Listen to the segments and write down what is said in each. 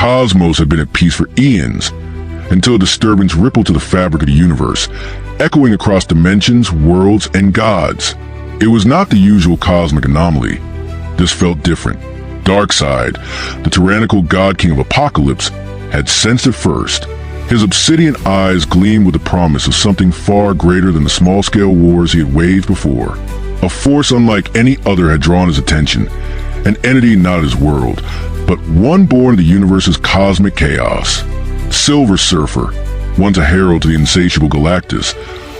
cosmos had been at peace for eons, until a disturbance rippled to the fabric of the universe, echoing across dimensions, worlds, and gods. It was not the usual cosmic anomaly. This felt different. Darkseid, the tyrannical god king of Apokolips, had sensed it first. His obsidian eyes gleamed with the promise of something far greater than the small-scale wars he had waged before. A force unlike any other had drawn his attention, an entity not his world, but one born of the universe's cosmic chaos. Silver Surfer, once a herald to the insatiable Galactus,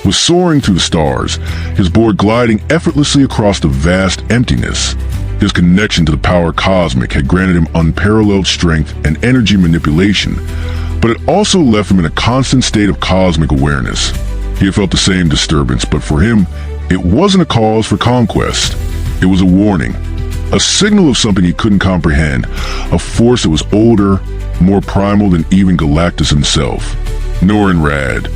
was soaring through the stars, his board gliding effortlessly across the vast emptiness. His connection to the power cosmic had granted him unparalleled strength and energy manipulation, but it also left him in a constant state of cosmic awareness. He had felt the same disturbance, but for him, it wasn't a cause for conquest. It was a warning, a signal of something he couldn't comprehend, a force that was older, more primal than even Galactus himself. Norrinrad,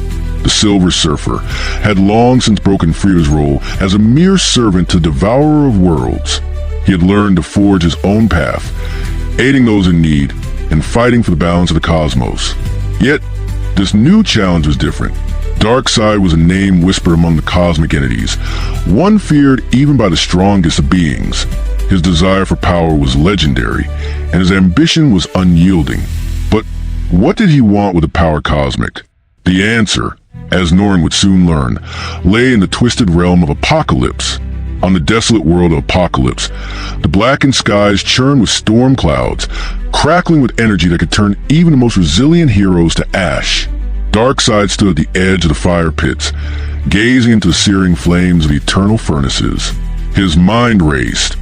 the Silver Surfer, had long since broken free of his role as a mere servant to Devourer of Worlds. He had learned to forge his own path, aiding those in need and fighting for the balance of the cosmos. Yet, this new challenge was different. Darkseid was a name whispered among the cosmic entities, one feared even by the strongest of beings. His desire for power was legendary, and his ambition was unyielding. But what did he want with the power cosmic? The answer, as Norrin would soon learn, lay in the twisted realm of Apokolips. On the desolate world of Apokolips, the blackened skies churned with storm clouds, crackling with energy that could turn even the most resilient heroes to ash. Darkseid stood at the edge of the fire pits, gazing into the searing flames of the eternal furnaces. His mind raced,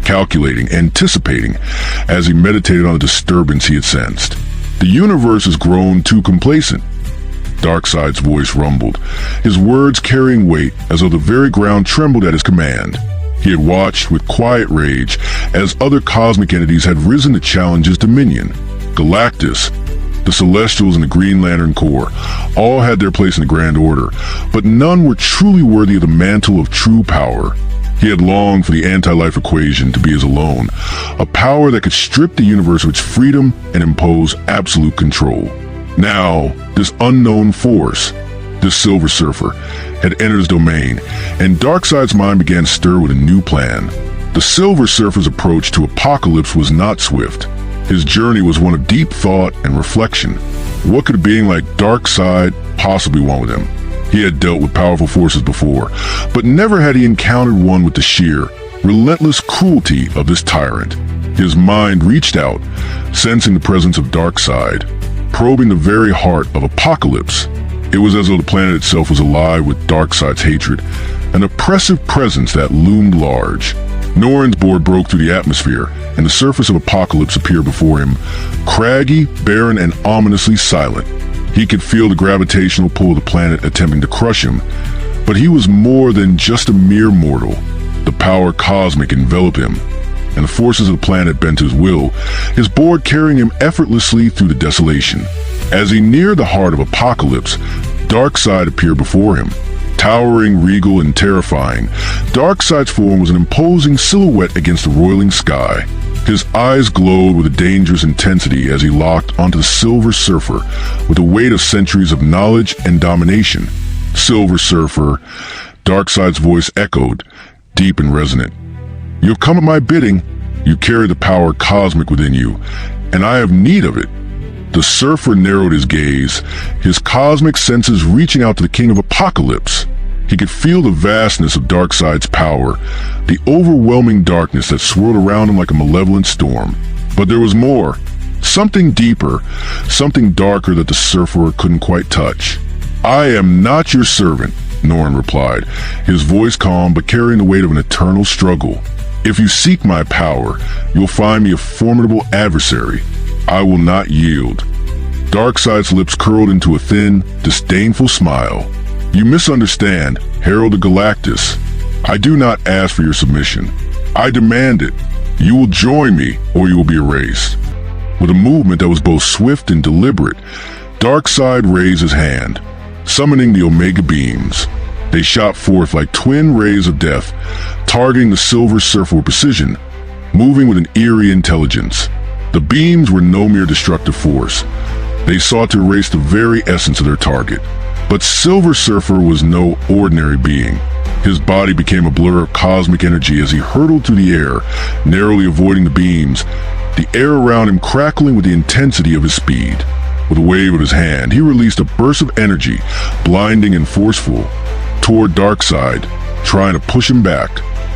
calculating, anticipating, as he meditated on the disturbance he had sensed. The universe has grown too complacent. Darkseid's voice rumbled, his words carrying weight as though the very ground trembled at his command. He had watched with quiet rage as other cosmic entities had risen to challenge his dominion. Galactus, the Celestials, and the Green Lantern Corps all had their place in the Grand Order, but none were truly worthy of the mantle of true power. He had longed for the anti-life equation to be his alone, a power that could strip the universe of its freedom and impose absolute control. Now, this unknown force, this Silver Surfer, had entered his domain, and Darkseid's mind began to stir with a new plan. The Silver Surfer's approach to Apokolips was not swift. His journey was one of deep thought and reflection. What could a being like Darkseid possibly want with him? He had dealt with powerful forces before, but never had he encountered one with the sheer, relentless cruelty of this tyrant. His mind reached out, sensing the presence of Darkseid, probing the very heart of Apokolips. It was as though the planet itself was alive with Darkseid's hatred, an oppressive presence that loomed large. Norrin's board broke through the atmosphere, and the surface of Apokolips appeared before him, craggy, barren, and ominously silent. He could feel the gravitational pull of the planet attempting to crush him, but he was more than just a mere mortal. The power cosmic enveloped him, and the forces of the planet bent his will, his board carrying him effortlessly through the desolation. As he neared the heart of Apokolips, Darkseid appeared before him. Towering, regal, and terrifying, Darkseid's form was an imposing silhouette against the roiling sky. His eyes glowed with a dangerous intensity as he locked onto the Silver Surfer with the weight of centuries of knowledge and domination. Silver Surfer, Darkseid's voice echoed, deep and resonant. You have come at my bidding. You carry the power cosmic within you, and I have need of it. The Surfer narrowed his gaze, his cosmic senses reaching out to the King of Apokolips. He could feel the vastness of Darkseid's power, the overwhelming darkness that swirled around him like a malevolent storm. But there was more, something deeper, something darker that the Surfer couldn't quite touch. I am not your servant, Norrin replied, his voice calm but carrying the weight of an eternal struggle. If you seek my power, you'll find me a formidable adversary. I will not yield. Darkseid's lips curled into a thin, disdainful smile. You misunderstand, Herald of Galactus. I do not ask for your submission. I demand it. You will join me, or you will be erased. With a movement that was both swift and deliberate, Darkseid raised his hand, summoning the Omega Beams. They shot forth like twin rays of death, targeting the Silver Surfer with precision, moving with an eerie intelligence. The beams were no mere destructive force. They sought to erase the very essence of their target. But Silver Surfer was no ordinary being. His body became a blur of cosmic energy as he hurtled through the air, narrowly avoiding the beams, the air around him crackling with the intensity of his speed. With a wave of his hand, he released a burst of energy, blinding and forceful, toward Darkseid, trying to push him back.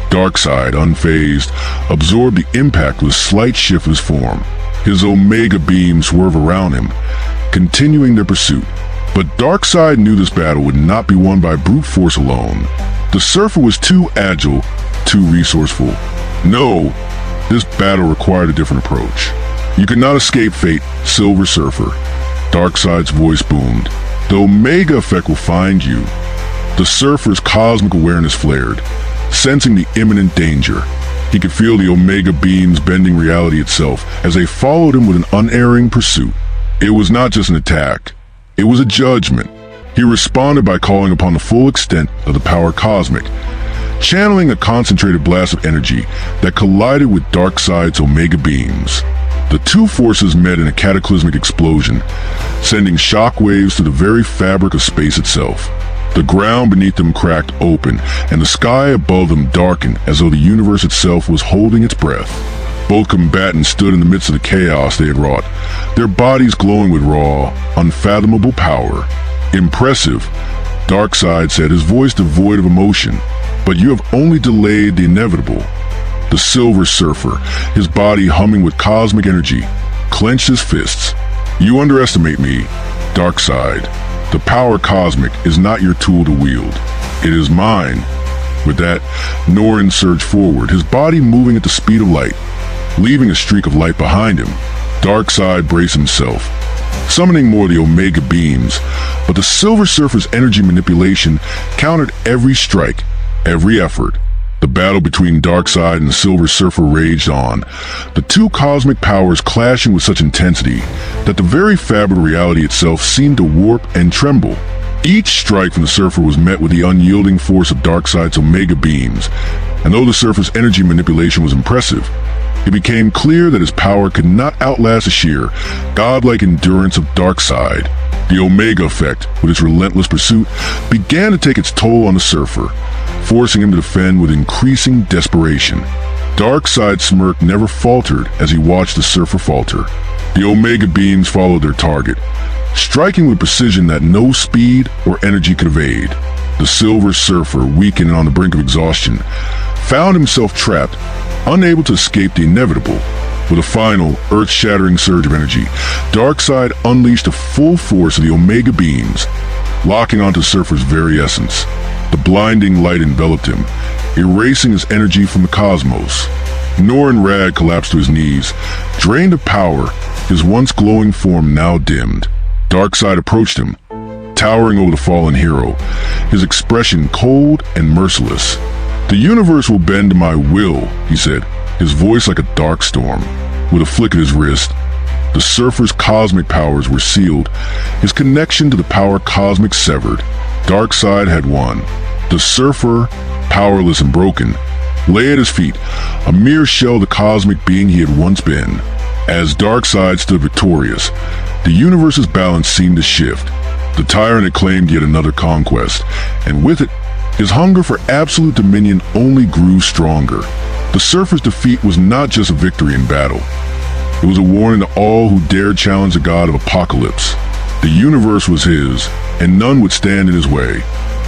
Darkseid, unfazed, absorbed the impact with a slight shift of his form. His Omega beams swerve around him, continuing their pursuit. But Darkseid knew this battle would not be won by brute force alone. The Surfer was too agile, too resourceful. No, this battle required a different approach. You could not escape fate, Silver Surfer. Darkseid's voice boomed. The Omega effect will find you. The Surfer's cosmic awareness flared, sensing the imminent danger. He could feel the Omega beams bending reality itself as they followed him with an unerring pursuit. It was not just an attack. It was a judgment. He responded by calling upon the full extent of the power cosmic, channeling a concentrated blast of energy that collided with Darkseid's Omega beams. The two forces met in a cataclysmic explosion, sending shockwaves through the very fabric of space itself. The ground beneath them cracked open, and the sky above them darkened as though the universe itself was holding its breath. Both combatants stood in the midst of the chaos they had wrought, their bodies glowing with raw, unfathomable power. Impressive, Darkseid said, his voice devoid of emotion. But you have only delayed the inevitable. The Silver Surfer, his body humming with cosmic energy, clenched his fists. You underestimate me, Darkseid. The power cosmic is not your tool to wield. It is mine. With that, Norrin surged forward, his body moving at the speed of light, leaving a streak of light behind him. Darkseid braced himself, summoning more of the Omega beams, but the Silver Surfer's energy manipulation countered every strike, every effort. The battle between Darkseid and the Silver Surfer raged on, the two cosmic powers clashing with such intensity that the very fabric of reality itself seemed to warp and tremble. Each strike from the Surfer was met with the unyielding force of Darkseid's Omega beams, and though the Surfer's energy manipulation was impressive, it became clear that his power could not outlast the sheer, godlike endurance of Darkseid. The Omega effect, with its relentless pursuit, began to take its toll on the Surfer, forcing him to defend with increasing desperation. Darkseid's smirk never faltered as he watched the Surfer falter. The Omega beams followed their target, striking with precision that no speed or energy could evade. The Silver Surfer, weakened and on the brink of exhaustion, found himself trapped, unable to escape the inevitable. With a final, earth-shattering surge of energy, Darkseid unleashed the full force of the Omega beams, locking onto the Surfer's very essence. The blinding light enveloped him, erasing his energy from the cosmos. Norrin Rad collapsed to his knees, drained of power, his once glowing form now dimmed. Darkseid approached him, towering over the fallen hero, his expression cold and merciless. The universe will bend to my will, he said, his voice like a dark storm. With a flick of his wrist, the Surfer's cosmic powers were sealed, his connection to the power cosmic severed. Darkseid had won. The Surfer, powerless and broken, lay at his feet, a mere shell of the cosmic being he had once been. As Darkseid stood victorious, the universe's balance seemed to shift. The tyrant had claimed yet another conquest, and with it, his hunger for absolute dominion only grew stronger. The Surfer's defeat was not just a victory in battle. It was a warning to all who dared challenge the god of Apokolips. The universe was his, and none would stand in his way.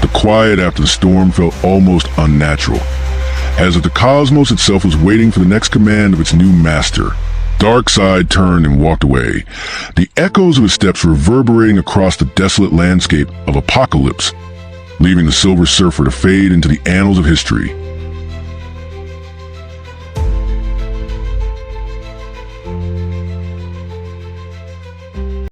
The quiet after the storm felt almost unnatural, as if the cosmos itself was waiting for the next command of its new master. Darkseid turned and walked away, the echoes of his steps reverberating across the desolate landscape of Apokolips, leaving the Silver Surfer to fade into the annals of history.